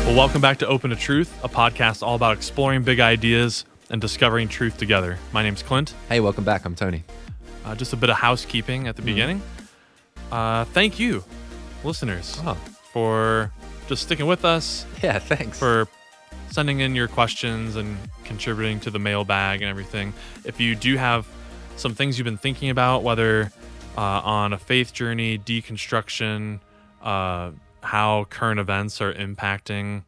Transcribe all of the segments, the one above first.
Well, welcome back to Open to Truth, a podcast all about exploring big ideas and discovering truth together. My name's Clint. Hey, welcome back. I'm Tony. Just a bit of housekeeping at the beginning. Thank you, listeners, for just sticking with us. Yeah, thanks. For sending in your questions and contributing to the mailbag and everything. If you do have some things you've been thinking about, whether on a faith journey, deconstruction, how current events are impacting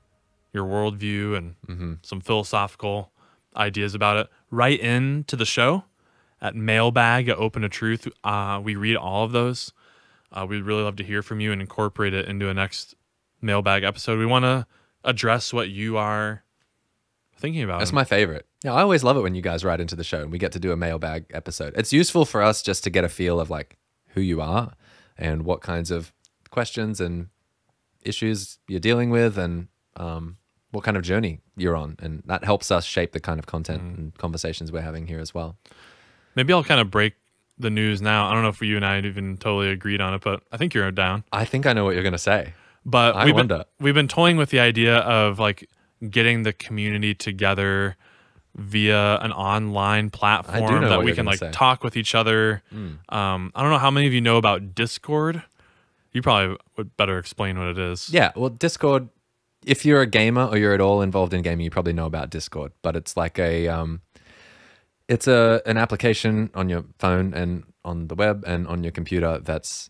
your worldview and some philosophical ideas about it, write in to the show at mailbag at Open to Truth. We read all of those. We'd really love to hear from you and incorporate it into a next mailbag episode. We want to address what you are thinking about. That's my favorite. Yeah, I always love it when you guys write into the show and we get to do a mailbag episode. It's useful for us just to get a feel of like who you are and what kinds of questions and issues you're dealing with and what kind of journey you're on. And that helps us shape the kind of content and conversations we're having here as well. Maybe I'll kind of break the news now. I don't know if you and I even totally agreed on it, but I think you're down. I think I know what you're going to say. But I we've been toying with the idea of like getting the community together via an online platform that we can like talk with each other. I don't know how many of you know about Discord. You probably would better explain what it is. Yeah, well, Discord, if you're a gamer or you're at all involved in gaming, you probably know about Discord. But it's like an application on your phone and on the web and on your computer that's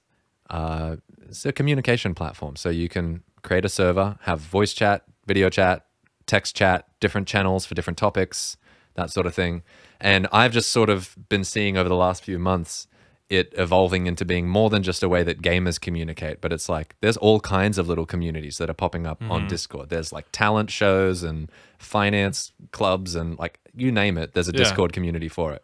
it's a communication platform. So you can create a server, have voice chat, video chat, text chat, different channels for different topics, that sort of thing. And I've just sort of been seeing over the last few months it evolving into being more than just a way that gamers communicate, but it's like there's all kinds of little communities that are popping up on Discord. There's like talent shows and finance clubs and like you name it, there's a Discord community for it.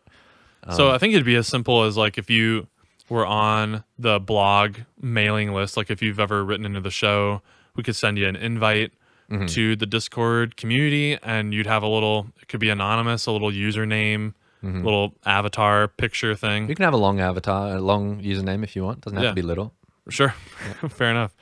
So I think it'd be as simple as like if you were on the blog mailing list, like if you've ever written into the show, we could send you an invite to the Discord community and you'd have a little, it could be anonymous, a little username, little avatar picture thing. You can have a long avatar, a long username if you want. Doesn't have to be little. Sure. Fair enough.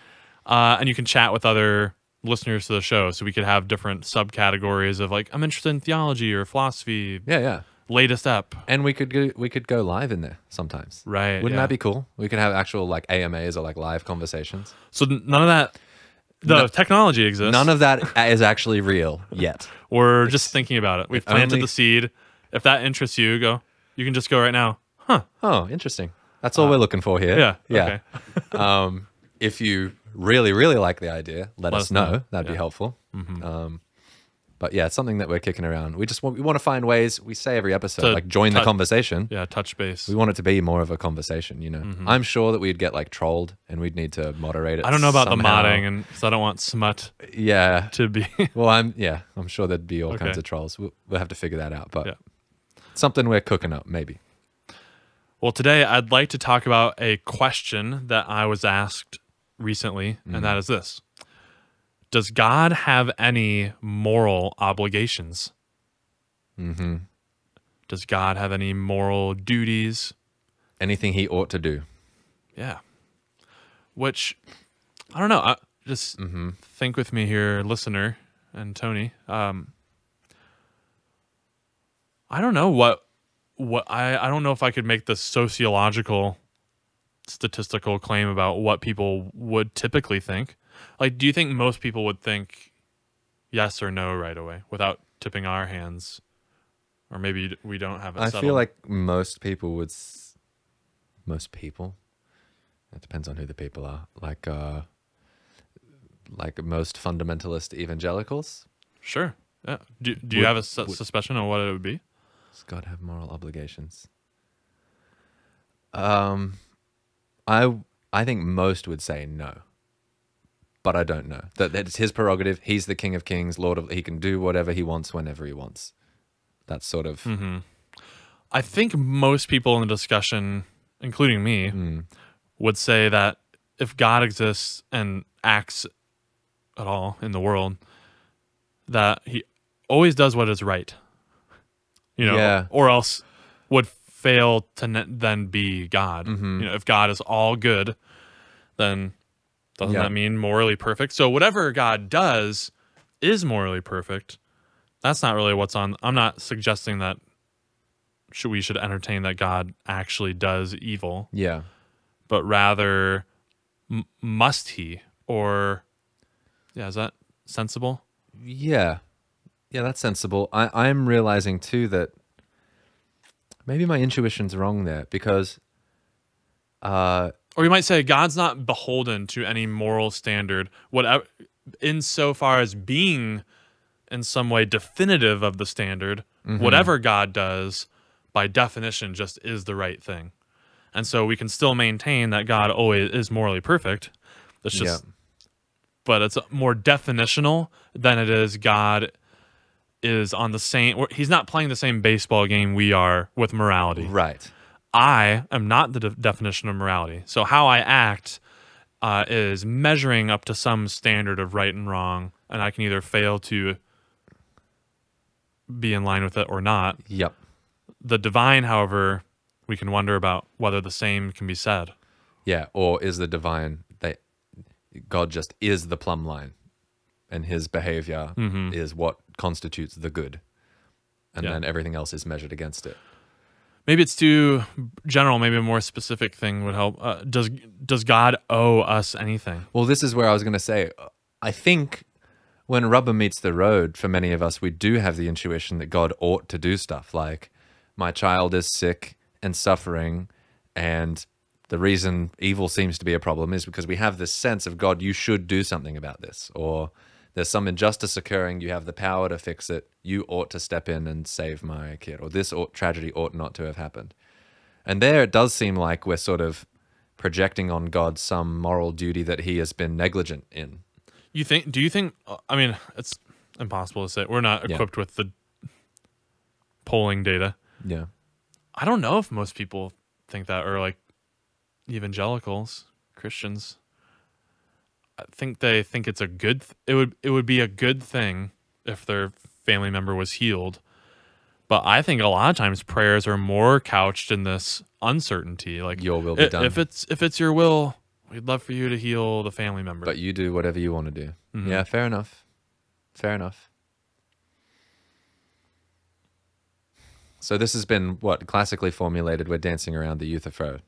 And you can chat with other listeners to the show. So we could have different subcategories of like, I'm interested in theology or philosophy. Yeah. Latest app. And we could go live in there sometimes. Right. Wouldn't that be cool? We could have actual like AMAs or like live conversations. So none of that, technology exists. None of that is actually real yet. We're just thinking about it. We've planted the seed. If that interests you, you can just go right now. Huh. Oh, interesting. That's all we're looking for here. Yeah. Okay. If you really, really like the idea, let us know. That'd be helpful. But yeah, it's something that we're kicking around. We want to find ways, we say every episode, like join the conversation. Yeah, touch base. We want it to be more of a conversation, you know. I'm sure that we'd get like trolled and we'd need to moderate it. I don't know about somehow. The modding, and because I don't want smut to be. Well, I'm sure there'd be all kinds of trolls. We'll have to figure that out. But something we're cooking up, maybe. Well, today I'd like to talk about a question that I was asked recently, and that is this. Does God have any moral obligations? Does God have any moral duties? Anything he ought to do? Yeah. Which, I don't know. Just think with me here, listener and Tony. I don't know I don't know if I could make the sociological statistical claim about what people would typically think. Like, do you think most people would think yes or no right away without tipping our hands? Or maybe we don't have it settled. I feel like most people would... Most people? It depends on who the people are. Like most fundamentalist evangelicals? Sure. Yeah. Do you have a suspicion on what it would be? Does God have moral obligations? I think most would say no. But I don't know. That's his prerogative. He's the King of Kings, Lord of... He can do whatever he wants whenever he wants. That's sort of... I think most people in the discussion, including me, would say that if God exists and acts at all in the world, that he always does what is right. You know, or else would fail to then be God. You know, if God is all good, then doesn't that mean morally perfect? So whatever God does is morally perfect, that's not really what's on. I'm not suggesting that we should entertain that God actually does evil, Yeah. but rather must he? Or, yeah, is that sensible? Yeah. Yeah, that's sensible. I'm realizing too that maybe my intuition's wrong there, because Or you might say God's not beholden to any moral standard, whatever, insofar as being in some way definitive of the standard. Whatever God does, by definition, just is the right thing. And so we can still maintain that God always is morally perfect. It's just, but it's more definitional than it is God is on the same, or he's not playing the same baseball game we are with morality. right. I am not the definition of morality. So how I act is measuring up to some standard of right and wrong, and I can either fail to be in line with it or not. Yep. The divine, however, we can wonder about whether the same can be said. Yeah. Or is the divine that God just is the plumb line, and his behavior is what constitutes the good, and then everything else is measured against it. Maybe it's too general. Maybe a more specific thing would help. Does God owe us anything? Well, this is where I was going to say, I think when rubber meets the road, for many of us, we do have the intuition that God ought to do stuff like, my child is sick and suffering, and the reason evil seems to be a problem is because we have this sense of, God, you should do something about this. Or there's some injustice occurring, you have the power to fix it, you ought to step in and save my kid, or this tragedy ought not to have happened. And there it does seem like we're sort of projecting on God some moral duty that he has been negligent in. Do you think, I mean, it's impossible to say. We're not equipped with the polling data. Yeah. I don't know if most people think that, or like evangelicals, Christians. I think they think it's a good. It would be a good thing if their family member was healed. But I think a lot of times prayers are more couched in this uncertainty, like your will be done. If it's your will, we'd love for you to heal the family member. But you do whatever you want to do. Yeah, fair enough. Fair enough. So this has been what classically formulated. We're dancing around the Euthyphro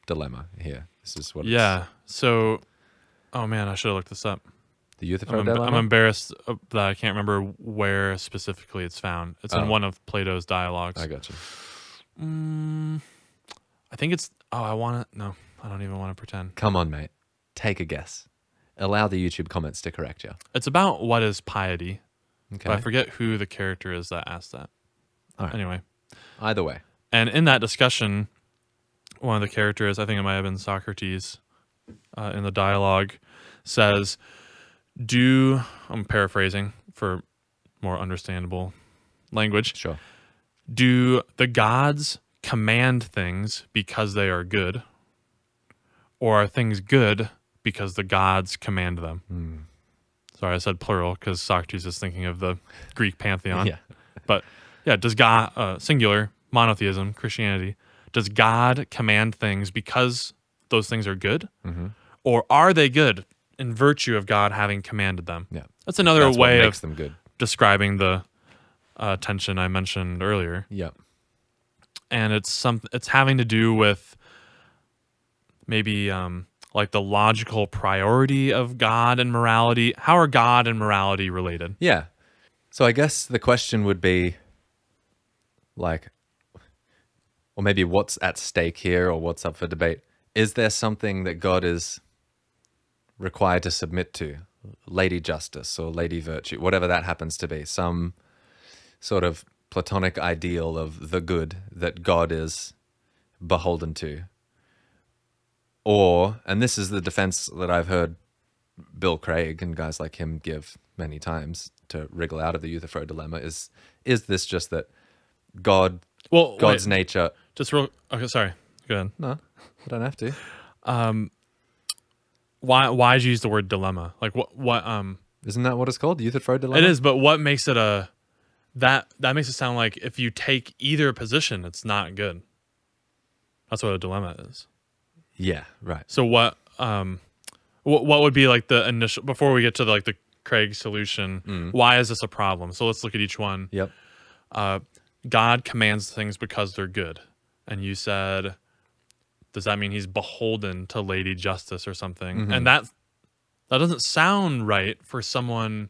dilemma here. This is what. Yeah. So, oh man, I should have looked this up. The Euthyphro dilemma. I'm embarrassed that I can't remember where specifically it's found. It's in one of Plato's dialogues. I got you. I think it's. Oh, I want to. No, I don't even want to pretend. Come on, mate. Take a guess. Allow the YouTube comments to correct you. It's about what is piety. Okay. But I forget who the character is that asked that. All right. Anyway. Either way. And in that discussion, one of the characters, I think it might have been Socrates, in the dialogue, says, I'm paraphrasing for more understandable language. Sure. Do the gods command things because they are good? Or are things good because the gods command them? Sorry, I said plural because Socrates is thinking of the Greek pantheon. Yeah. But yeah, does God, singular, monotheism, Christianity, does God command things because those things are good? Or are they good in virtue of God having commanded them? Yeah. That's another way what of makes them good. Describing the tension I mentioned earlier. Yeah. And it's having to do with maybe like the logical priority of God and morality. How are God and morality related? Yeah. So I guess the question would be like, or maybe what's at stake here or what's up for debate. Is there something that God is required to submit to? Lady justice or lady virtue, whatever that happens to be. Some sort of Platonic ideal of the good that God is beholden to. Or, and this is the defense that I've heard Bill Craig and guys like him give many times to wriggle out of the Euthyphro dilemma, is this just that God's nature... Just real... Okay, sorry. Go ahead. No, I don't have to. Why did you use the word dilemma? Like what Isn't that what it's called? The Euthyphro dilemma? It is, but what makes it that makes it sound like if you take either position, it's not good. That's what a dilemma is. Yeah, right. So what would be like the initial, before we get to the Craig's solution. Why is this a problem? So let's look at each one. Yep. God commands things because they're good. And you said, does that mean he's beholden to Lady Justice or something? And that doesn't sound right for someone,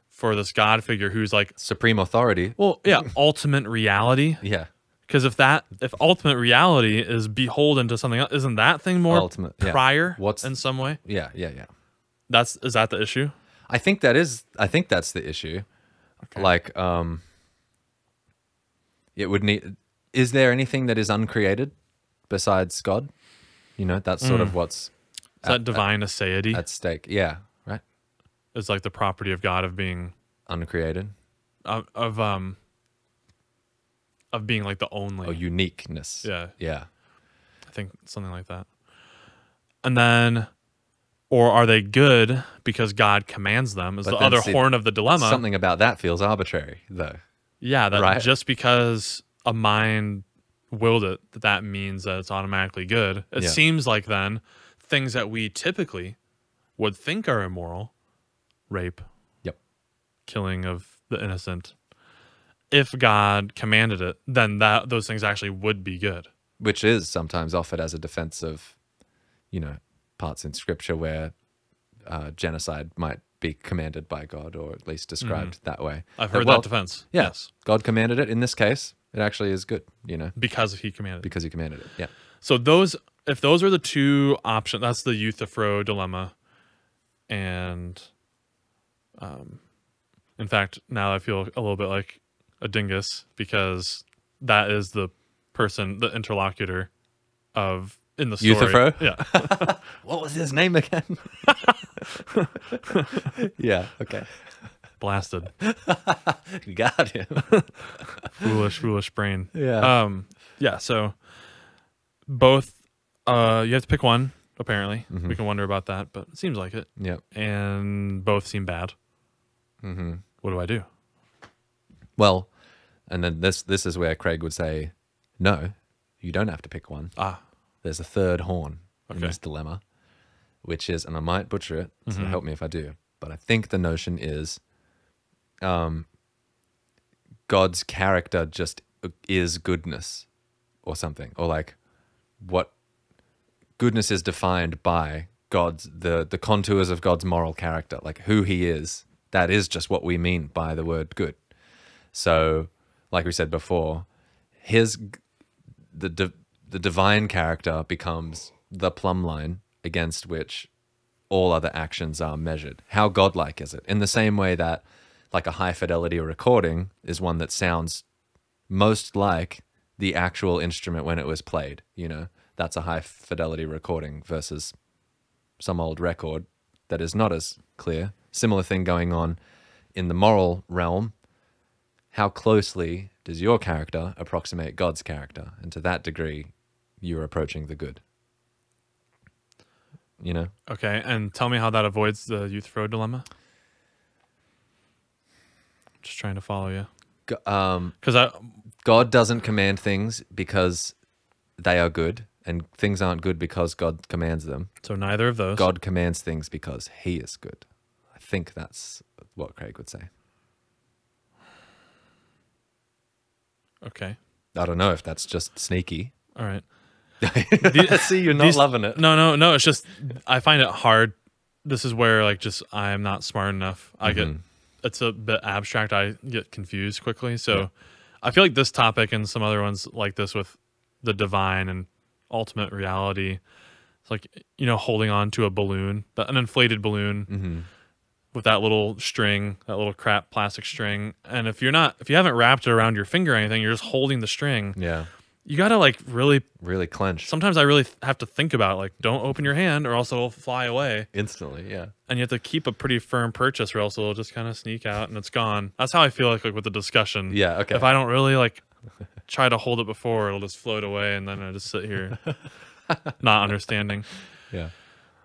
for this God figure who's like Supreme authority. Well, yeah, ultimate reality. Yeah. Because if ultimate reality is beholden to something else, isn't that thing more Ultimate, yeah. prior in some way? Yeah. Is that the issue? I think that's the issue. Okay. Like, it would need. Is there anything that is uncreated besides God? You know, that's sort of what's Is that divine aseity? at stake. Yeah, right. It's like the property of God of being Uncreated of being like the only. or uniqueness. Yeah. Yeah. I think something like that. And then, or are they good because God commands them? Is But the then other see, horn of the dilemma? Something about that feels arbitrary, though. Yeah, that Right. just because a mind willed it, that means that it's automatically good. It Yeah. seems like then things that we typically would think are immoral, rape, Yep. killing of the innocent, if God commanded it, then those things actually would be good. Which is sometimes offered as a defense of, you know, parts in Scripture where genocide might be commanded by God, or at least described that way. I've heard that defense. Yeah, Yes. God commanded it. In this case, it actually is good, you know, Because he commanded it. because he commanded it. Yeah. So if those are the two options, that's the Euthyphro dilemma. And in fact, now I feel a little bit like a dingus, because that is the person, the interlocutor in the story. Euthyphro? Yeah. What was his name again? Yeah. Okay. Blasted. You got him. Foolish brain. Yeah. Yeah, so both you have to pick one, apparently. Mm-hmm. We can wonder about that, but it seems like it. Yep. And both seem bad. Mm-hmm. What do I do? Well, and then this is where Craig would say, no, you don't have to pick one. There's a third horn in this dilemma, which is, and I might butcher it, so help me if I do, but I think the notion is God's character just is goodness or something, or like what goodness is defined by the contours of God's moral character, like who he is. That is just what we mean by the word good. So, like we said before, the divine character becomes the plumb line against which all other actions are measured. How godlike is it? In the same way that like a high fidelity recording is one that sounds most like the actual instrument when it was played, you know, that's a high fidelity recording versus some old record that is not as clear. Similar thing going on in the moral realm. How closely does your character approximate God's character? And to that degree, you're approaching the good. You know? Okay, and tell me how that avoids the Euthyphro dilemma. Just trying to follow you. Because God doesn't command things because they are good, and things aren't good because God commands them. So neither of those. God commands things because he is good. I think that's what Craig would say. Okay. I don't know if that's just sneaky. All right. See, you're not loving it. No. It's just I find it hard. This is where like just I'm not smart enough. It's a bit abstract. I get confused quickly. So I feel like this topic and some other ones like this with the divine and ultimate reality, it's like, you know, holding on to a balloon, an inflated balloon with that little string, that little crap plastic string. And if you haven't wrapped it around your finger or anything, you're just holding the string. Yeah. You got to like really clench. Sometimes I really have to think about like, don't open your hand or else it'll fly away. Instantly, yeah. And you have to keep a pretty firm purchase or else it'll just kind of sneak out and it's gone. That's how I feel like with the discussion. Yeah, okay. If I don't really like try to hold it before, it'll just float away and then I just sit here not understanding. Yeah.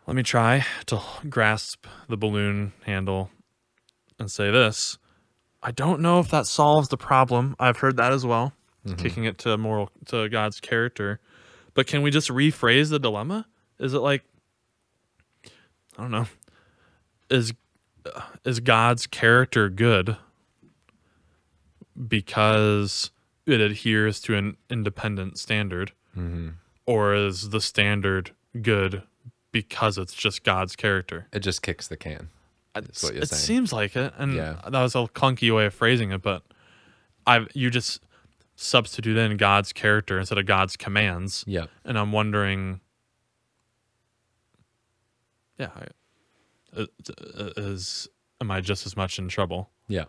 Let me try to grasp the balloon handle and say this. I don't know if that solves the problem. I've heard that as well. Kicking it to God's character. But can we just rephrase the dilemma? Is it like, I don't know, is is God's character good because it adheres to an independent standard, or is the standard good because it's just God's character? It just kicks the can. That's what you're It saying. seems like it, and Yeah. that was a clunky way of phrasing it, but you just substitute in God's character instead of God's commands. Yeah. And I'm wondering, am I just as much in trouble? Yeah.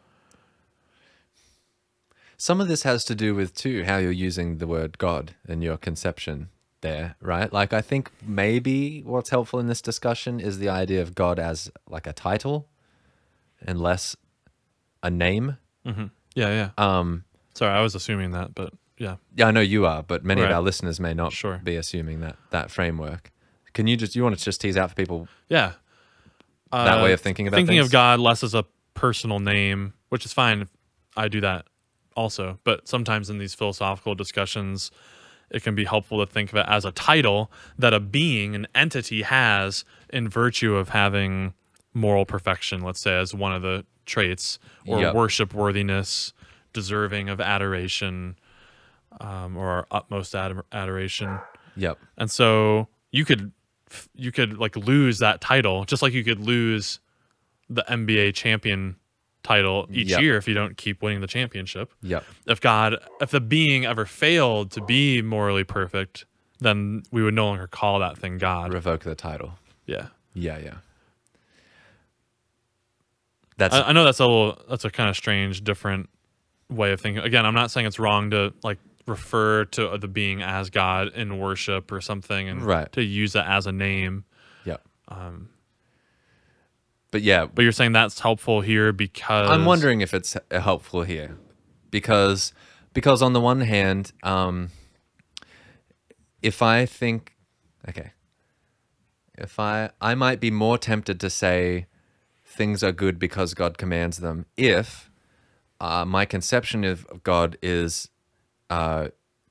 Some of this has to do with, too, how you're using the word God in your conception there, right? Like, I think maybe what's helpful in this discussion is the idea of God as like a title and less a name. Yeah. Sorry, I was assuming that, but yeah. Yeah, I know you are, but many of Right. our listeners may not Sure. be assuming that framework. Can you want to just tease out for people Yeah. that way of thinking about Thinking things? of God less as a personal name, which is fine if I do that also. But sometimes in these philosophical discussions, it can be helpful to think of it as a title that a being, an entity has in virtue of having moral perfection, let's say, as one of the traits, or Yep. worship worthiness, deserving of adoration, or utmost adoration. Yep. And so you could like lose that title, just like you could lose the NBA champion title each Yep. year if you don't keep winning the championship. Yep. If the being ever failed to be morally perfect, then we would no longer call that thing God. Revoke the title. Yeah. Yeah. That's I know that's a kind of strange, different way of thinking. Again, I'm not saying it's wrong to like refer to the being as God in worship or something, and Right. to use it as a name. Yep. But yeah, But you're saying that's helpful here because I'm wondering if it's helpful here, because on the one hand, if I think, okay, if I might be more tempted to say things are good because God commands them if my conception of God is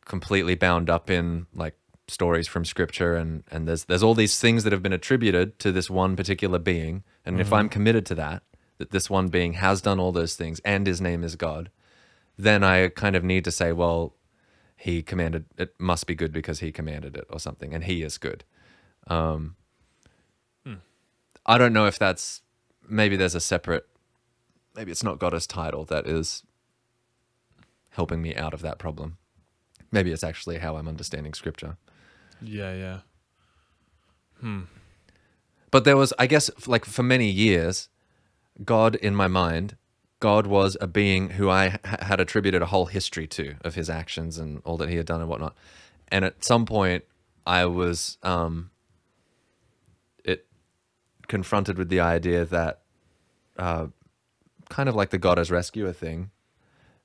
completely bound up in like stories from scripture, and there's all these things that have been attributed to this one particular being, and if I'm committed to that this one being has done all those things and his name is God, then I kind of need to say, well, he commanded, it must be good because he commanded it or something, and he is good. I don't know if that's, maybe there's a separate, maybe it's not God as title that is helping me out of that problem. Maybe it's actually how I'm understanding scripture. Yeah. But there was, I guess, like for many years, God in my mind, God was a being who I had attributed a whole history to of his actions and all that he had done and whatnot. And at some point, I was confronted with the idea that kind of like the God as rescuer thing,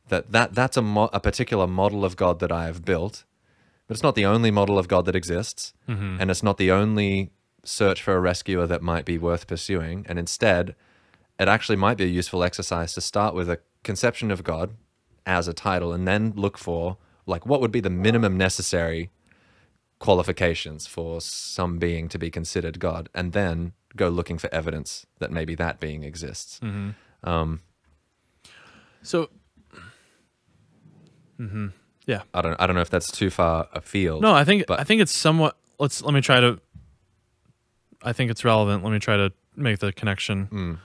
that's a particular model of God that I have built, but it's not the only model of God that exists, and it's not the only search for a rescuer that might be worth pursuing. And instead, it actually might be a useful exercise to start with a conception of God as a title, and then look for like what would be the minimum necessary qualifications for some being to be considered God, and then go looking for evidence that maybe that being exists. So, yeah. I don't know if that's too far afield. No, I think but it's somewhat. Let me try to. I think it's relevant. Let me try to make the connection.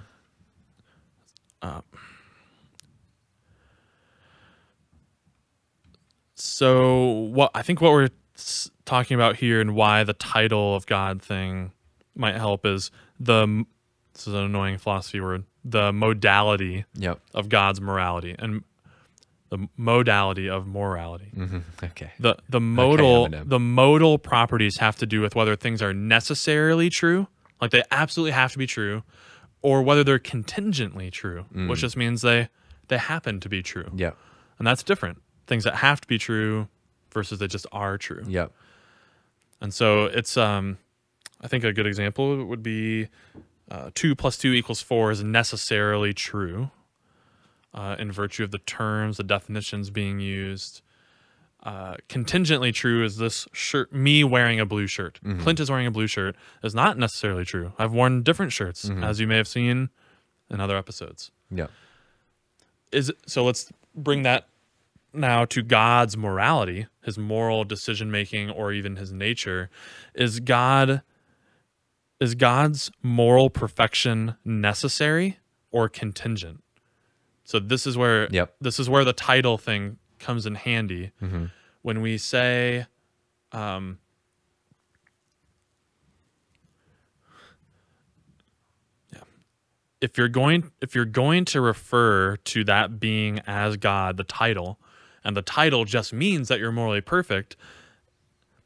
So what we're talking about here, and why the title of God thing might help, is this is an annoying philosophy word, the modality Yep. of God's morality, and the modality of morality. Okay. The modal Eminem. the modal properties have to do with whether things are necessarily true, like they absolutely have to be true, or whether they're contingently true, which just means they happen to be true. Yep. And that's different. Things that have to be true versus they just are true. Yep. And so it's I think a good example would be 2 + 2 = 4 is necessarily true in virtue of the terms, the definitions being used. Contingently true is this shirt, me wearing a blue shirt. Clint is wearing a blue shirt is not necessarily true. I've worn different shirts, as you may have seen in other episodes. Yeah. So let's bring that now to God's morality, his moral decision making, or even his nature. Is God's moral perfection necessary or contingent? So this is where the title thing comes in handy. When we say if you're going to refer to that being as God, the title, and the title just means that you're morally perfect,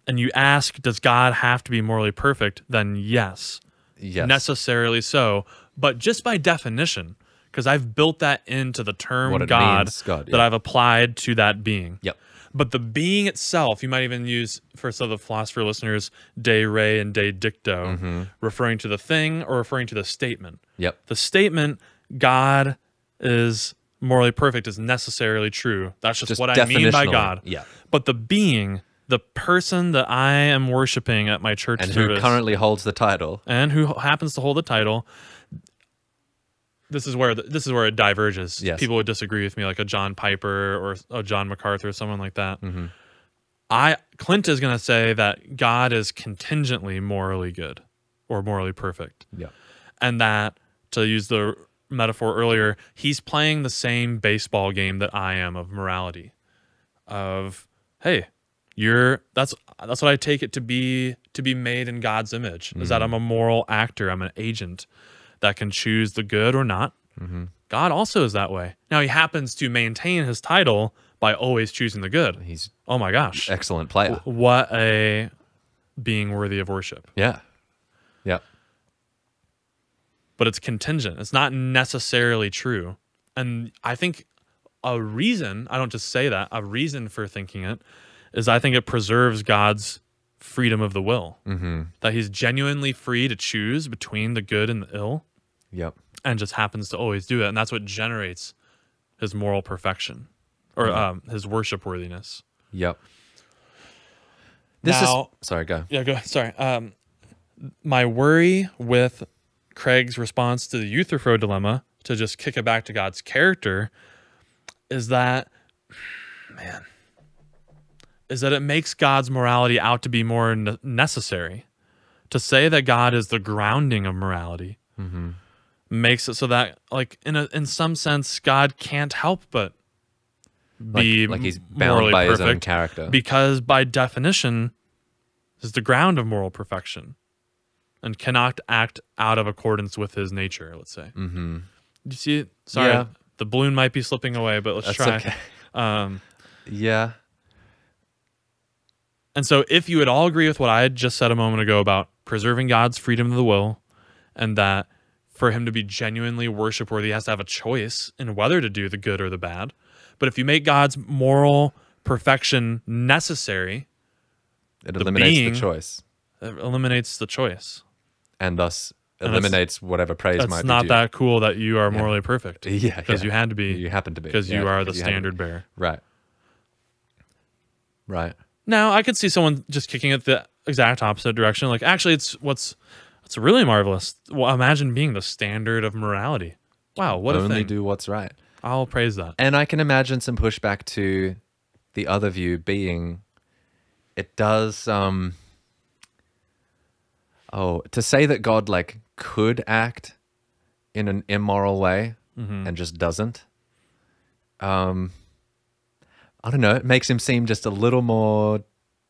and you ask, does God have to be morally perfect? Then yes, necessarily so. But just by definition, because I've built that into the term God, that I've applied to that being. Yep. But the being itself, you might even use, for some of the philosopher listeners, de re and de dicto, referring to the thing or referring to the statement. Yep. The statement, God is morally perfect, is necessarily true. That's just what I mean by God. Yeah. But the being, the person that I am worshiping at my church and service, who currently holds the title, and who happens to hold the title, this is where it diverges. Yes. People would disagree with me, like a John Piper or a John MacArthur, someone like that. Clint is going to say that God is contingently morally good or morally perfect. Yeah. And that, to use the metaphor earlier, he's playing the same baseball game that I am of morality. Of, hey, that's what I take it to be made in God's image. Is that I'm a moral actor, I'm an agent that can choose the good or not. God also is that way. Now, he happens to maintain his title by always choosing the good. He's oh my gosh, excellent player. What a being worthy of worship. Yeah. Yeah. But it's contingent. It's not necessarily true. And I think a reason, I don't just say that, a reason for thinking it is I think it preserves God's freedom of the will. That he's genuinely free to choose between the good and the ill. Yep. And just happens to always do it. And that's what generates his moral perfection or his worship worthiness. Yep. Sorry, go. Yeah, go. Sorry. My worry with Craig's response to the Euthyphro Dilemma, to just kick it back to God's character, is that it makes God's morality out to be more necessary. To say that God is the grounding of morality makes it so that, like, in some sense, God can't help but be like he's bound morally by perfect, his own character, because by definition is the ground of moral perfection and cannot act out of accordance with his nature, let's say. Do you see it? Sorry, the balloon might be slipping away, but let's try. Okay. Yeah. And so if you would all agree with what I had just said a moment ago about preserving God's freedom of the will, and that for him to be genuinely worship-worthy, he has to have a choice in whether to do the good or the bad. But if you make God's moral perfection necessary, it eliminates the choice. It eliminates the choice. And thus eliminates whatever praise might be due. It's not that cool that you are morally perfect. Yeah. Because you had to be. You happen to be. Because you are the standard bearer. Right. Right. Now, I could see someone just kicking it the exact opposite direction. Like, actually, it's really marvelous. Well, imagine being the standard of morality. Wow, what a thing. Only do what's right. I'll praise that. And I can imagine some pushback to the other view being, it does, to say that God, like, could act in an immoral way and just doesn't, I don't know, it makes him seem just a little more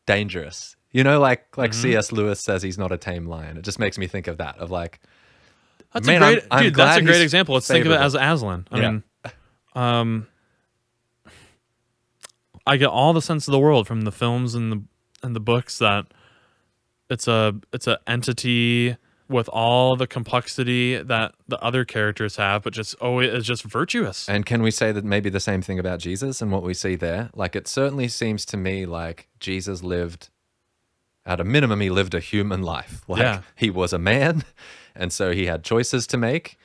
dangerous. You know, like C.S. Lewis says he's not a tame lion. It just makes me think of that, of like, that's a great example. Let's think of it as Aslan. I mean, I get all the sense of the world from the films and the books that it's a entity with all the complexity that the other characters have, but just always is just virtuous. And can we say that maybe the same thing about Jesus and what we see there? Like, it certainly seems to me like Jesus lived, at a minimum, he lived a human life. Like, he was a man, and so he had choices to make,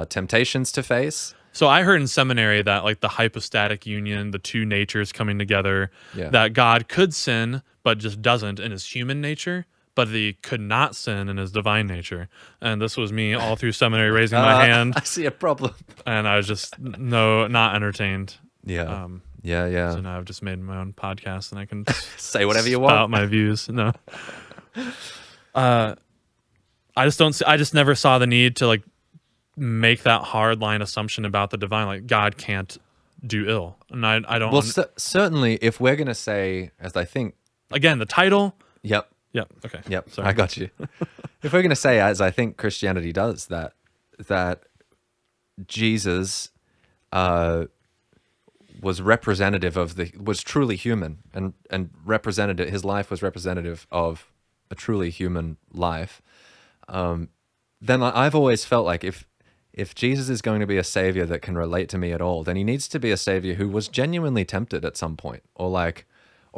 temptations to face. So I heard in seminary that, like, the hypostatic union, the two natures coming together, that God could sin, but just doesn't in his human nature. but he could not sin in his divine nature. And this was me all through seminary raising my hand. I see a problem. And I was just not entertained. Yeah. Yeah. So now I've just made my own podcast and I can say whatever you spout want. my views. No. I just never saw the need to like make that hard line assumption about the divine. Like God can't do ill. And I don't. Well, certainly if we're going to say, as I think. Again, the title. Yep. Okay. Yep. Sorry. I got you. If we're going to say, as I think Christianity does, that Jesus was representative was truly human and representative, his life was representative of a truly human life, then I've always felt like if Jesus is going to be a savior that can relate to me at all, then he needs to be a savior who was genuinely tempted at some point, or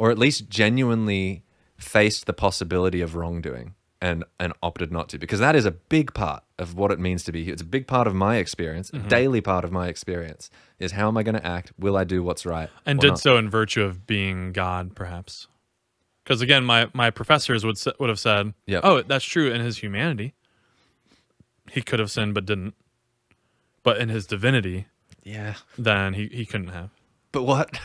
at least genuinely faced the possibility of wrongdoing and opted not to, because that is a big part of what it means to be here. It's a big part of my experience, a daily part of my experience, is how am I going to act? Will I do what's right? And did so in virtue of being God, perhaps. Because again, my professors would have said, Yep. oh, that's true in his humanity. He could have sinned but didn't. But in his divinity, Yeah. then he couldn't have. But what?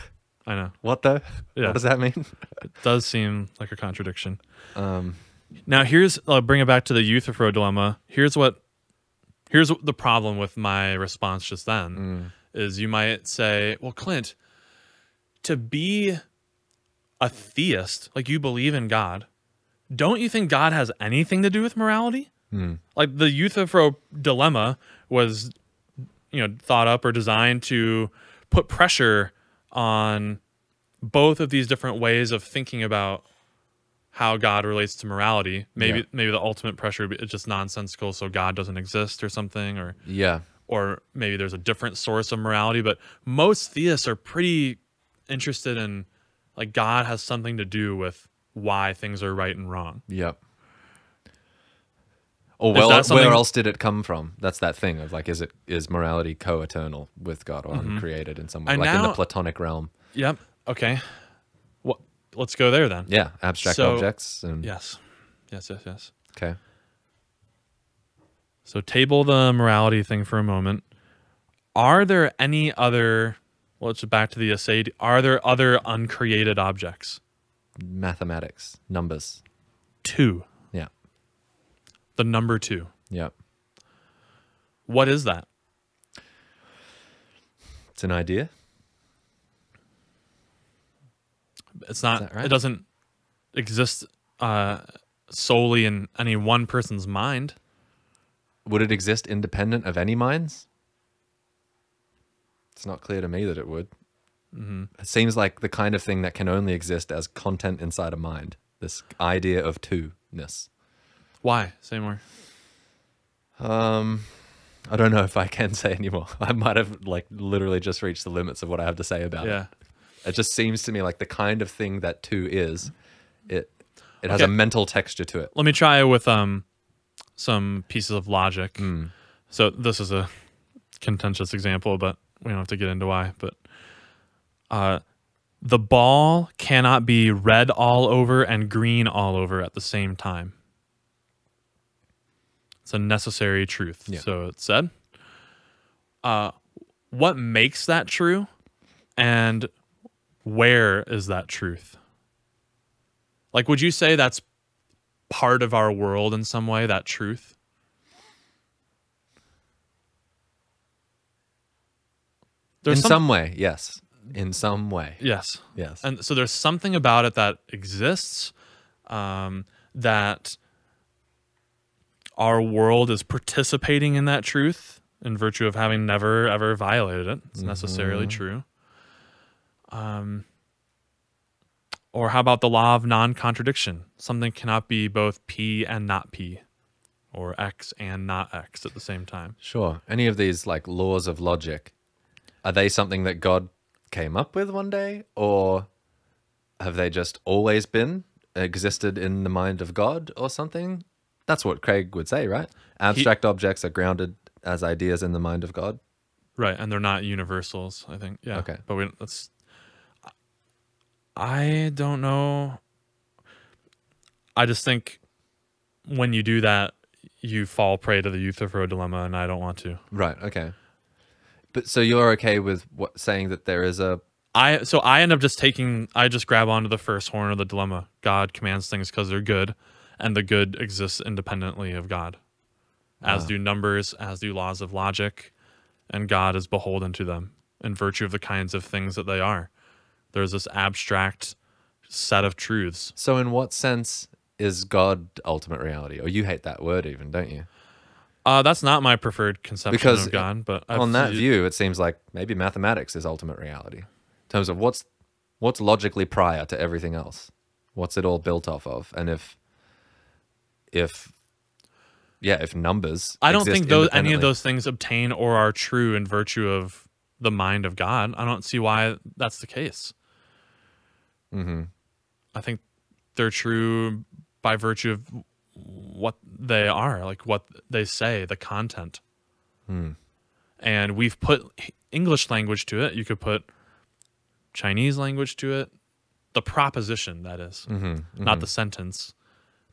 I know. What though? Yeah. What does that mean? It does seem like a contradiction. Now I'll bring it back to the Euthyphro Dilemma. Here's the problem with my response just then, is you might say, well, Clint, to be a theist, like you believe in God, don't you think God has anything to do with morality? Like the Euthyphro Dilemma was, thought up or designed to put pressure on both of these different ways of thinking about how God relates to morality. Maybe the ultimate pressure is just nonsensical, so God doesn't exist or something, or maybe there's a different source of morality. But most theists are pretty interested in, like, God has something to do with why things are right and wrong. Yep. Or where else did it come from? That's that thing of like, is morality co-eternal with God or uncreated in some way, like in the Platonic realm? Yep. Okay. Well, let's go there then. Yeah, abstract objects. And Yes. Okay. So table the morality thing for a moment. Are there any other? Well, let's back to the essay. Are there other uncreated objects? Mathematics, numbers. 2. Yeah. The number 2. Yeah. What is that? It's an idea. It's not. Is that right? It doesn't exist solely in any one person's mind. Would it exist independent of any minds? It's not clear to me that it would. It seems like the kind of thing that can only exist as content inside a mind. This idea of two-ness. Why? Say more. I don't know if I can say anymore. I might have literally just reached the limits of what I have to say about it. It just seems to me like the kind of thing that two is. It has a mental texture to it. Let me try with some pieces of logic. So this is a contentious example, but we don't have to get into why. But the ball cannot be red all over and green all over at the same time. It's a necessary truth. Yeah. So it said. What makes that true, and where is that truth? Like, would you say that's part of our world in some way, that truth? In some way, yes. In some way. Yes. Yes. And so there's something about it that exists, that our world is participating in that truth in virtue of having never, ever violated it. It's necessarily true. Or how about the law of non-contradiction? Something cannot be both P and not P, or X and not X at the same time. Sure. Any of these laws of logic, are they something that God came up with one day, or have they just always existed in the mind of God or something? That's what Craig would say, right? Abstract objects are grounded as ideas in the mind of God. Right, and they're not universals, I think. Yeah. Okay. But I don't know. I just think when you do that, you fall prey to the Euthyphro Dilemma, and I don't want to. Right. Okay. But so you're okay with saying that there is a... I end up I just grab onto the first horn of the dilemma. God commands things because they're good, and the good exists independently of God, as do numbers, as do laws of logic, and God is beholden to them in virtue of the kinds of things that they are. There's this abstract set of truths. So in what sense is God ultimate reality? Or you hate that word even, don't you? That's not my preferred conception of God, but on that view, it seems like maybe mathematics is ultimate reality. In terms of what's logically prior to everything else. What's it all built off of? And if numbers, I don't think any of those things obtain or are true in virtue of the mind of God. I don't see why that's the case. Mm-hmm. I think they're true by virtue of what they are, like what they say, the content. And we've put English language to it. You could put Chinese language to it. The proposition, that is, not the sentence.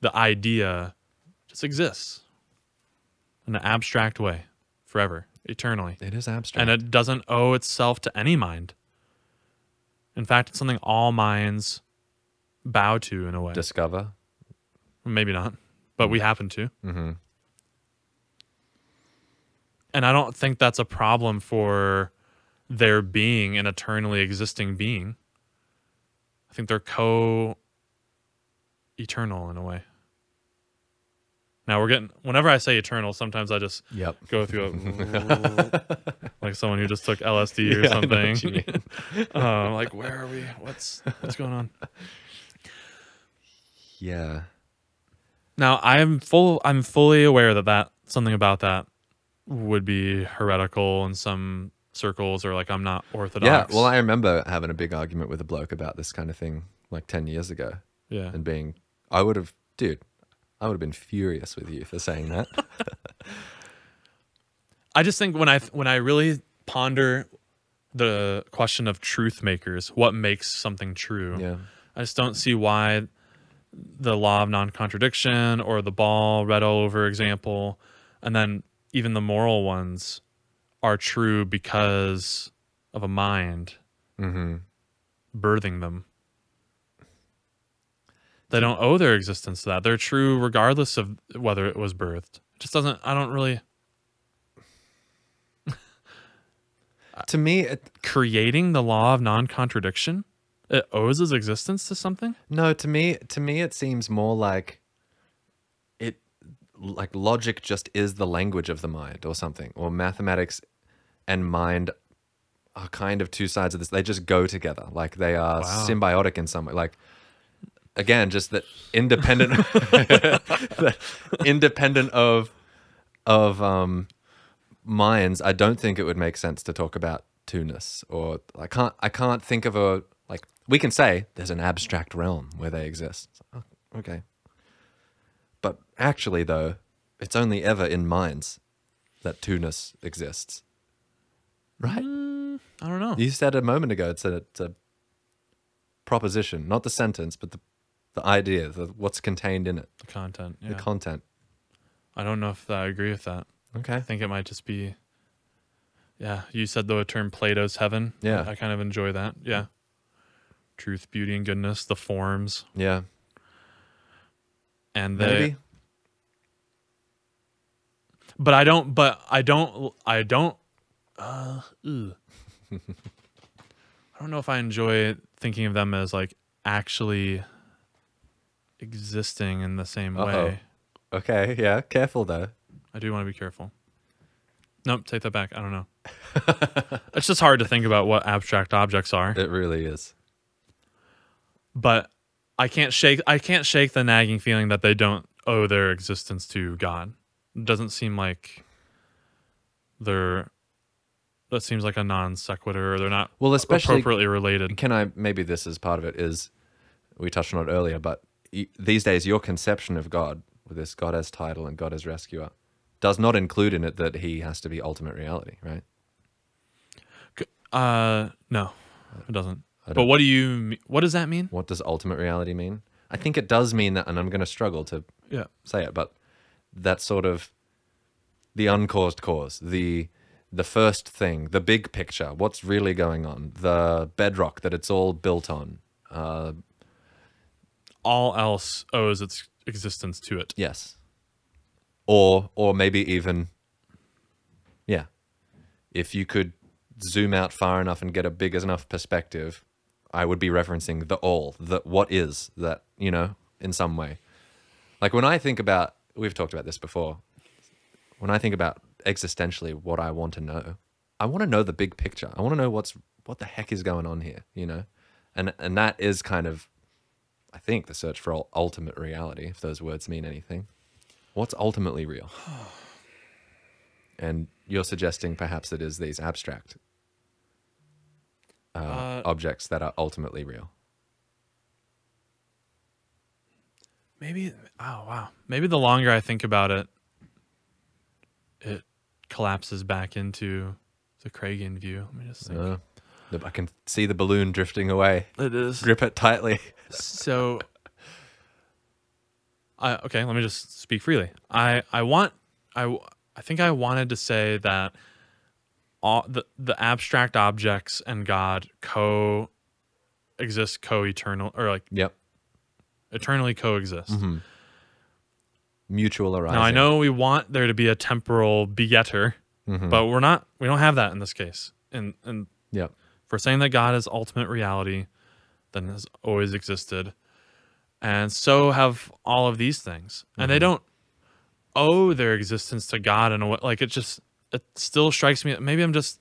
The idea just exists in an abstract way, forever, eternally. It is abstract. And it doesn't owe itself to any mind. In fact, it's something all minds bow to in a way. Discover? Maybe not, but we happen to. Mm-hmm. And I don't think that's a problem for there being an eternally existing being. I think they're co-eternal in a way. Now whenever I say eternal, sometimes I just go through like someone who just took LSD or something. Like, where are we? What's going on? Yeah. Now I'm fully aware that something about that would be heretical in some circles, or like I'm not orthodox. Yeah, well, I remember having a big argument with a bloke about this kind of thing like 10 years ago. Yeah. And I would have been furious with you for saying that. I just think when I really ponder the question of truth makers, what makes something true, I just don't see why the law of non-contradiction or the ball read all over example, and then even the moral ones, are true because of a mind birthing them. They don't owe their existence to that. They're true regardless of whether it was birthed. It just doesn't, I don't really... To me... creating the law of non-contradiction, it owes its existence to something? No, to me it seems more like logic just is the language of the mind or something, or mathematics and mind are kind of two sides of this. They just go together. Like they are symbiotic in some way. Like, again, just that independent, independent of minds. I don't think it would make sense to talk about two-ness, or I can't think of we can say there's an abstract realm where they exist. Oh, okay. But actually, though, it's only ever in minds that two-ness exists. Right? I don't know. You said a moment ago it's a proposition, not the sentence, but the idea, what's contained in it. The content, yeah. The content. I don't know if I agree with that. Okay. I think it might just be... Yeah, you said the term Plato's heaven. Yeah. I kind of enjoy that. Yeah. Truth, beauty, and goodness, the forms. Yeah. And maybe. I don't know if I enjoy thinking of them as like actually existing in the same way. Okay, yeah, careful though. I do want to be careful. Nope, take that back. I don't know. It's just hard to think about what abstract objects are. It really is. But I can't shake the nagging feeling that they don't owe their existence to God. It doesn't seem like that seems like a non sequitur, or they're not appropriately related. Maybe this is part of it, is we touched on it earlier, but these days your conception of God, with this God as title and God as rescuer, does not include in it that he has to be ultimate reality, right? No, it doesn't. But what does that mean? What does ultimate reality mean? I think it does mean that, and I'm going to struggle to Yeah. say it, but that sort of the uncaused cause, the first thing, the big picture, what's really going on, the bedrock that it's all built on. All else owes its existence to it. Yes. Or maybe even, yeah, if you could zoom out far enough and get a big enough perspective, I would be referencing the all, the what is that, you know, in some way. Like when I think about, we've talked about this before, when I think about existentially what I want to know the big picture. I want to know what the heck is going on here, you know? And that is kind of, I think, the search for ultimate reality, if those words mean anything. What's ultimately real? And you're suggesting perhaps it is these abstract objects that are ultimately real. Maybe, oh wow. Maybe the longer I think about it, it collapses back into the Craigian view. Let me just think. I can see the balloon drifting away. It is. Grip it tightly. So, okay, let me just speak freely. I think I wanted to say that all the abstract objects and God coexist, co-eternal, or like Yep. eternally coexist. Mm-hmm. Mutual arising. Now I know we want there to be a temporal begetter, but we don't have that in this case. And yep. if we're saying that God is ultimate reality, then has always existed. And so have all of these things. And they don't owe their existence to God in a way. Like it still strikes me. Maybe I'm just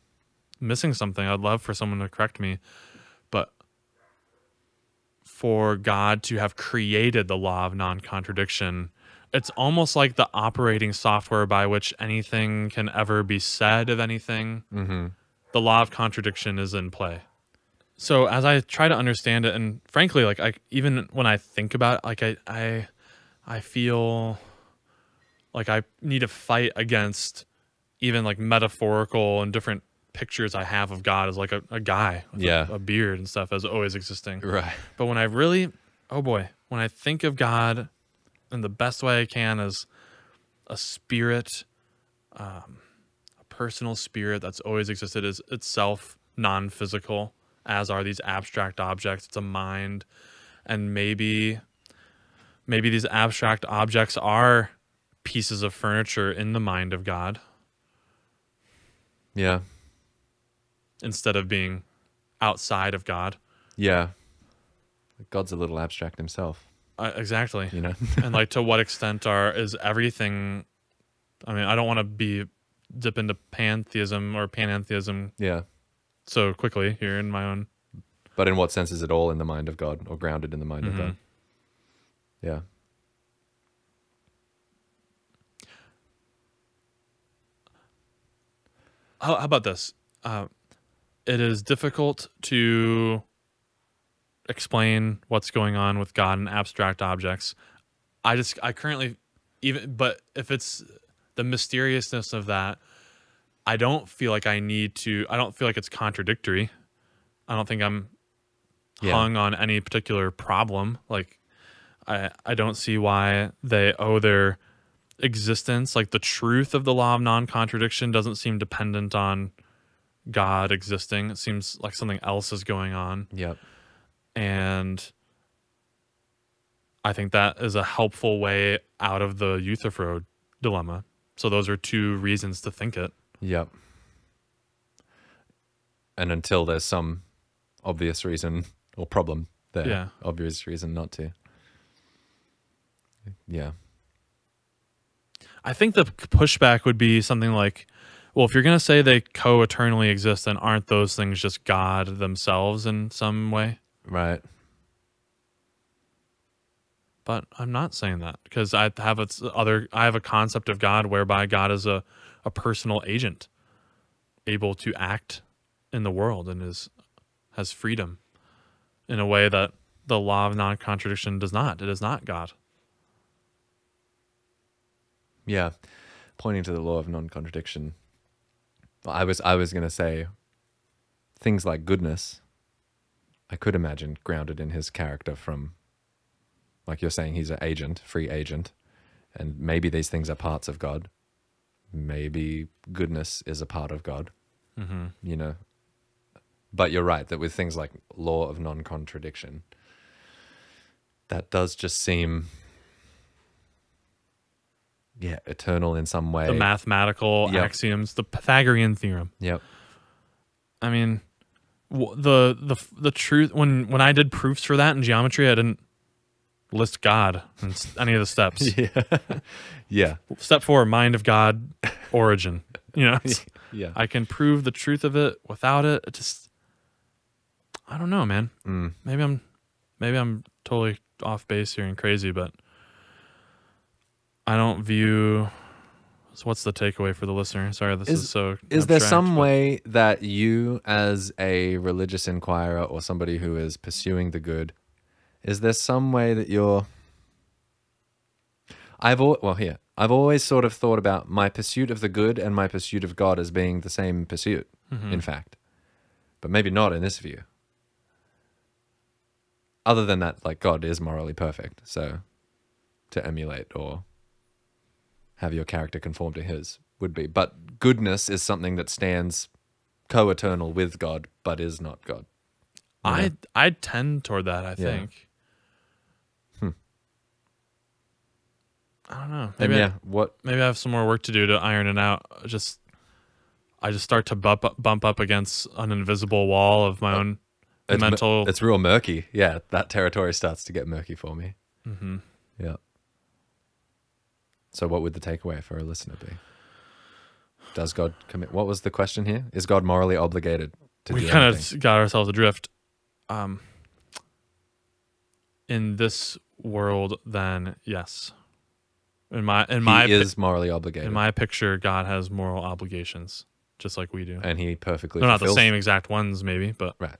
missing something. I'd love for someone to correct me. But for God to have created the law of non-contradiction, it's almost like the operating software by which anything can ever be said of anything. Mm-hmm. The law of contradiction is in play. So as I try to understand it, and frankly, like even when I think about it, like I feel like I need to fight against even like metaphorical and different pictures I have of God as like a guy with a beard and stuff as always existing. Right. But when I really, when I think of God in the best way I can as a spirit, a personal spirit that's always existed, is itself non-physical, as are these abstract objects. It's a mind. And maybe these abstract objects are pieces of furniture in the mind of God. Yeah. Instead of being outside of God. Yeah. God's a little abstract himself. Exactly. You know? And like to what extent is everything, I mean, I don't want to dip into pantheism or panentheism so quickly here in my own. But in what sense is it all in the mind of God or grounded in the mind of God? Yeah. How about this? It is difficult to explain what's going on with God and abstract objects. I currently, but if it's the mysteriousness of that, I don't feel like I don't feel like it's contradictory. I don't think I'm hung on any particular problem. Like, I don't see why they owe their existence. Like, the truth of the law of non-contradiction doesn't seem dependent on God existing. It seems like something else is going on. Yep. And I think that is a helpful way out of the Euthyphro dilemma. So those are two reasons to think it. Yep. And until there's some obvious reason or problem there, obvious reason not to. Yeah. I think the pushback would be something like, well, if you're going to say they co-eternally exist, then aren't those things just God themselves in some way? Right. But I'm not saying that, because I have a concept of God whereby God is a personal agent, able to act in the world and has freedom in a way that the law of non-contradiction does not. It is not God. Yeah. Pointing to the law of non-contradiction, I was going to say things like goodness, I could imagine grounded in his character from like you're saying, he's an agent, free agent, and maybe these things are parts of God. Maybe goodness is a part of God, you know. But you're right that with things like law of non-contradiction, that does just seem, eternal in some way. The mathematical axioms, the Pythagorean theorem. Yep. I mean, the truth, when I did proofs for that in geometry, I didn't list God in any of the steps. Yeah. Step 4, mind of God, origin. You know, Yeah. I can prove the truth of it without it. It just, I don't know, man. Maybe I'm totally off base here and crazy, but I don't view. So what's the takeaway for the listener? Sorry, this is so. Is there some way that you, as a religious inquirer or somebody who is pursuing the good, is there some way that you're? I've always sort of thought about my pursuit of the good and my pursuit of God as being the same pursuit, in fact, but maybe not in this view. Other than that, like, God is morally perfect, so to emulate or have your character conform to his would be. But goodness is something that stands co-eternal with God, but is not God. I tend toward that, I think. I don't know. Maybe maybe I have some more work to do to iron it out. I just start to bump up against an invisible wall of my own mental. It's real murky. Yeah, that territory starts to get murky for me. Yeah. So what would the takeaway for a listener be? Does God commit? What was the question here? Is God morally obligated to do anything? We kind of got ourselves adrift. In this world, then yes. He is morally obligated. In my picture, God has moral obligations, just like we do. And he perfectly They're not the same exact ones, maybe, but... Right.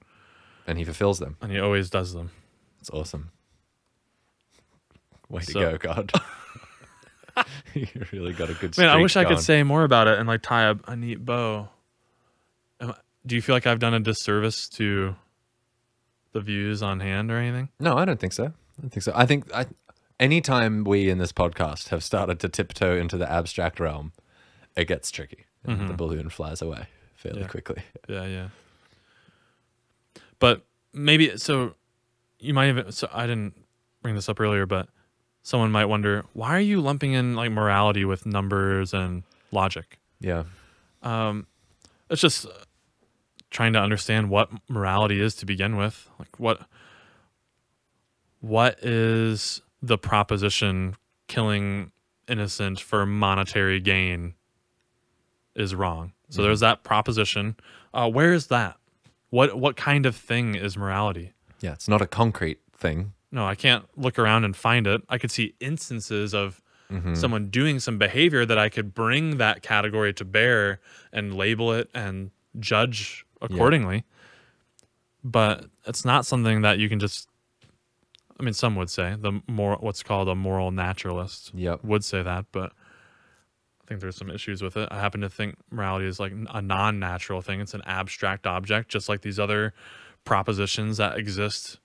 And he fulfills them. And he always does them. It's awesome. Way to go, God. You really got a good streak. Man, I wish going. I could say more about it and like tie a neat bow. Do you feel like I've done a disservice to the views on hand or anything? No, I don't think so. I think anytime we in this podcast have started to tiptoe into the abstract realm, it gets tricky. And the balloon flies away fairly quickly. Yeah. But maybe, so you might even, so I didn't bring this up earlier, but someone might wonder, why are you lumping in like morality with numbers and logic? Yeah. It's just trying to understand what morality is to begin with. Like what is the proposition killing innocent for monetary gain is wrong. So there's that proposition. Where is that? What kind of thing is morality? Yeah, it's not a concrete thing. No, I can't look around and find it. I could see instances of someone doing some behavior that I could bring that category to bear and label it and judge accordingly. But it's not something that you can just, I mean, some would say what's called a moral naturalist would say that, but I think there's some issues with it. I happen to think morality is like a non-natural thing. It's an abstract object, just like these other propositions that exist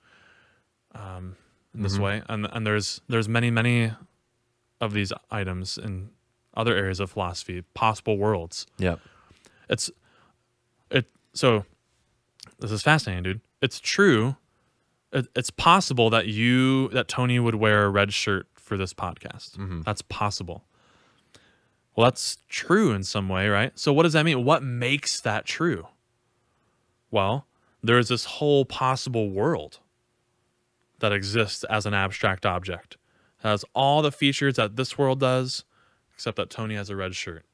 in this way. And there's many of these items in other areas of philosophy, possible worlds. Yeah. So this is fascinating, dude. It's true. It's possible that Tony would wear a red shirt for this podcast. That's possible. Well, that's true in some way, right? So what does that mean? What makes that true? Well, there's this whole possible world that exists as an abstract object. It has all the features that this world does, except that Tony has a red shirt.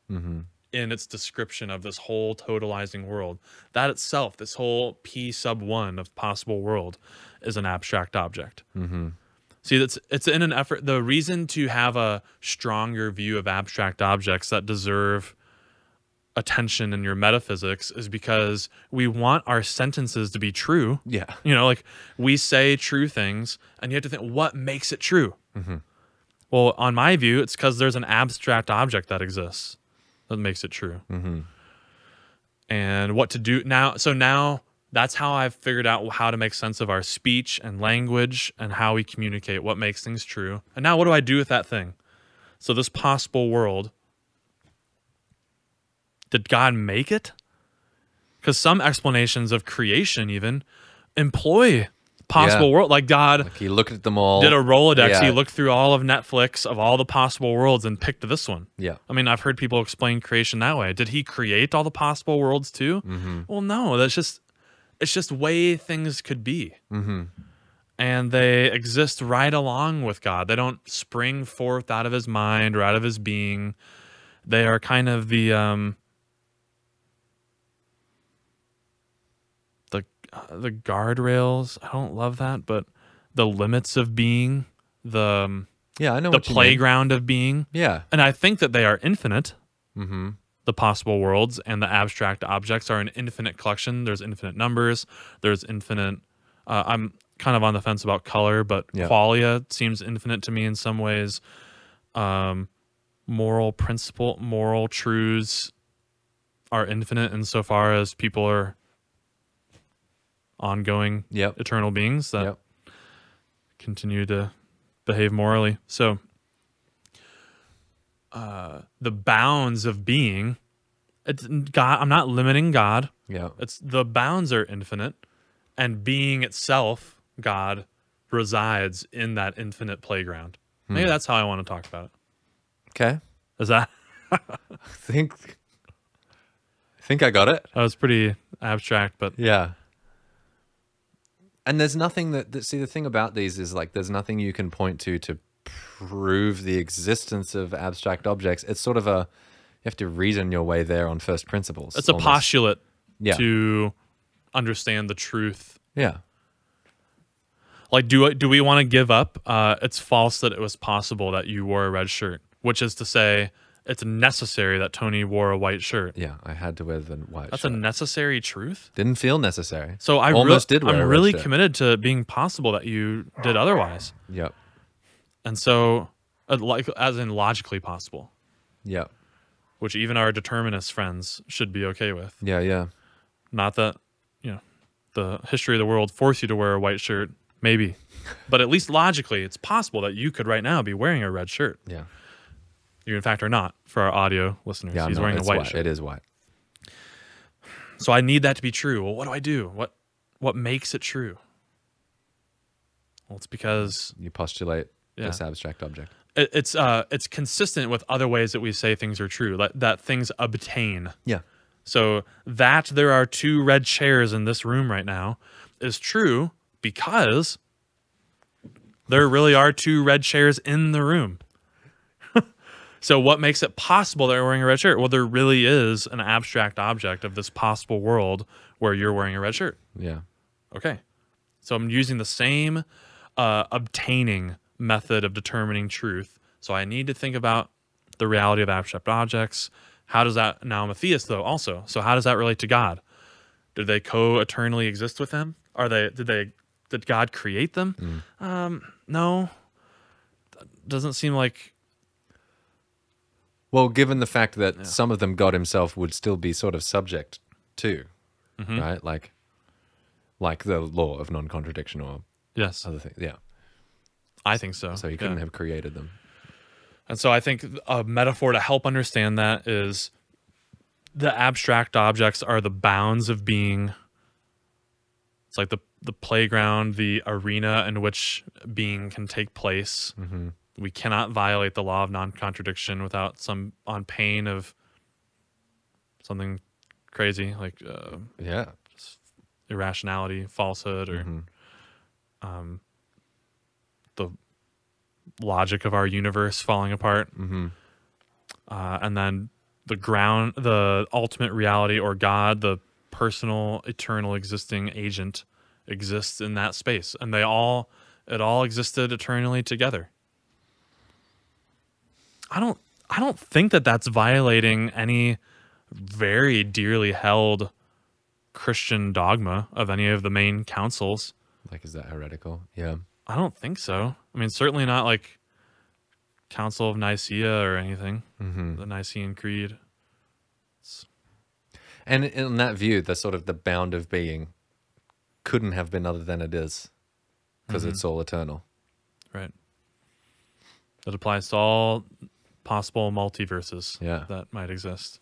In its description of this whole totalizing world. That itself, this whole P sub 1 of possible world, is an abstract object. See, it's in an effort. The reason to have a stronger view of abstract objects that deserve attention in your metaphysics is because we want our sentences to be true. Yeah. You know, like we say true things, and you have to think, what makes it true? Well, on my view, it's because there's an abstract object that exists that makes it true. And what to do now. So now That's how I've figured out how to make sense of our speech and language and how we communicate, what makes things true. And now what do I do with that thing? So this possible world, did God make it? Because some explanations of creation even employ possible world. Like God Like he looked at them all. did a Rolodex. Yeah. He looked through all of Netflix of all the possible worlds and picked this one. Yeah. I mean, I've heard people explain creation that way. Did he create all the possible worlds too? Well, no, it's just way things could be. And they exist right along with God. They don't spring forth out of his mind or out of his being. They are kind of the guardrails. I don't love that, but the limits of being, I know the what you mean. playground of being. Yeah. And I think that they are infinite. The possible worlds and the abstract objects are an infinite collection. There's infinite numbers. There's infinite. I'm kind of on the fence about color, but qualia seems infinite to me in some ways. Moral truths are infinite insofar as people are ongoing eternal beings that continue to behave morally. So the bounds of being, it's God. I'm not limiting God. It's the bounds are infinite, and being itself, God, resides in that infinite playground. Maybe that's how I want to talk about it. Okay. Is that? I think I got it. That was pretty abstract, but Yeah. And there's nothing that see, the thing about these is like there's nothing you can point to prove the existence of abstract objects. It's sort of you have to reason your way there on first principles. It's a postulate to understand the truth. Yeah. Like, do we want to give up? It's false that it was possible that you wore a red shirt, which is to say it's necessary that Tony wore a white shirt. Yeah, I had to wear the white That's shirt. a necessary truth. Didn't feel necessary. So I almost did wear I'm a red really shirt. committed to being possible that you did otherwise. Yep. And so, like, as in logically possible. Yep. Which even our determinist friends should be okay with. Yeah, yeah. Not that, the history of the world forced you to wear a white shirt, maybe. But at least logically, it's possible that you could right now be wearing a red shirt. Yeah. You, in fact, are not, for our audio listeners. Yeah, He's wearing a white shirt. It is white. So I need that to be true. Well, what do I do? What makes it true? Well, it's because You postulate this abstract object. it's consistent with other ways that we say things are true, that things obtain. Yeah. So that there are two red chairs in this room right now is true because there really are two red chairs in the room. So what makes it possible that you're wearing a red shirt? Well, there really is an abstract object of this possible world where you're wearing a red shirt. Yeah. Okay. So I'm using the same obtaining method of determining truth. So I need to think about the reality of abstract objects. How does that, now I'm a theist though also. So how does that relate to God? Did they co-eternally exist with him? Did God create them? No. Doesn't seem like. Well, given the fact that some of them God himself would still be sort of subject to, right? Like the law of non-contradiction or other things. Yeah. I think so. So he couldn't have created them. And so I think a metaphor to help understand that is the abstract objects are the bounds of being. It's like the playground, the arena in which being can take place. We cannot violate the law of non-contradiction without on pain of something crazy like irrationality, falsehood, or the logic of our universe falling apart. And then the ultimate reality, or God, the personal, eternal, existing agent, exists in that space, and it all existed eternally together. I don't think that that's violating any very dearly held Christian dogma of any of the main councils. Like, is that heretical? Yeah. I don't think so. I mean, certainly not like Council of Nicaea or anything, the Nicene Creed. And in that view, the sort of the bound of being couldn't have been other than it is, because it's all eternal. Right. That applies to all possible multiverses that might exist.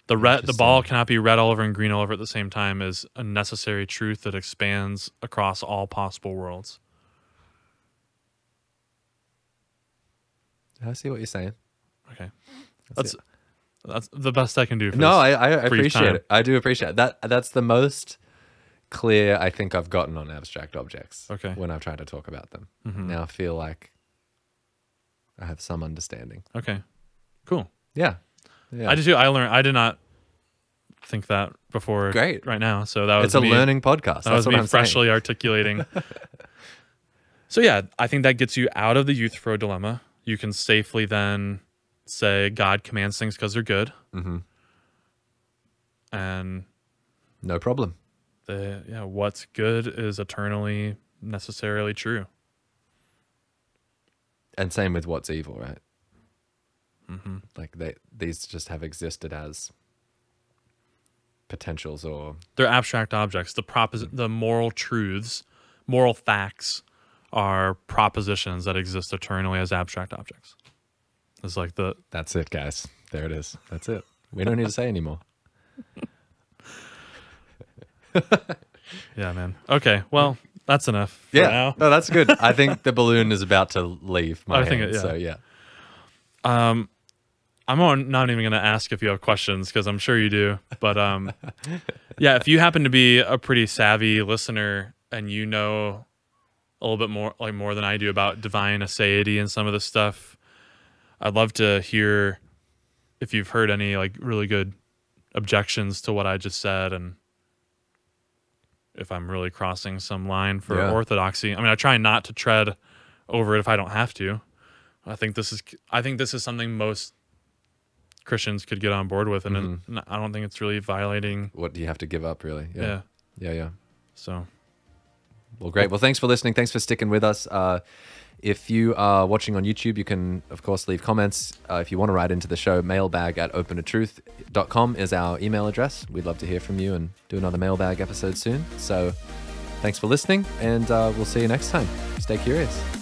The ball cannot be red all over and green all over at the same time is a necessary truth that expands across all possible worlds. I see what you're saying. Okay. That's the best I can do for No, this I appreciate time. it. I do appreciate it. That's the most clear I think I've gotten on abstract objects when I've tried to talk about them. Now I feel like I have some understanding. Okay. Cool. Yeah. I just I did not think that before. Great. Right now. So that was it's a learning podcast. That was me freshly saying. articulating. So yeah, I think that gets you out of the Euthyphro Dilemma. You can safely then say God commands things because they're good. And no problem. What's good is eternally necessarily true. And same with what's evil, right? Like these just have existed as potentials, or they're abstract objects. The moral truths, moral facts are propositions that exist eternally as abstract objects. It's like that's it, guys. There it is. That's it. We don't need to say anymore. Yeah, man. Okay, well, that's enough for now. No, that's good. I think the balloon is about to leave my hand. So yeah. I'm not even going to ask if you have questions because I'm sure you do. But yeah, if you happen to be a pretty savvy listener and you know a little bit more than I do about divine aseity and some of this stuff, I'd love to hear if you've heard any like really good objections to what I just said, and if I'm really crossing some line for orthodoxy. I mean, I try not to tread over it if I don't have to. I think this is something most Christians could get on board with, and I don't think it's really violating. What do you have to give up, really? Yeah. So, well, great. Well, thanks for listening. Thanks for sticking with us. If you are watching on YouTube, you can, of course, leave comments. If you want to write into the show, mailbag@openatruth.com is our email address. We'd love to hear from you and do another mailbag episode soon. So thanks for listening, and we'll see you next time. Stay curious.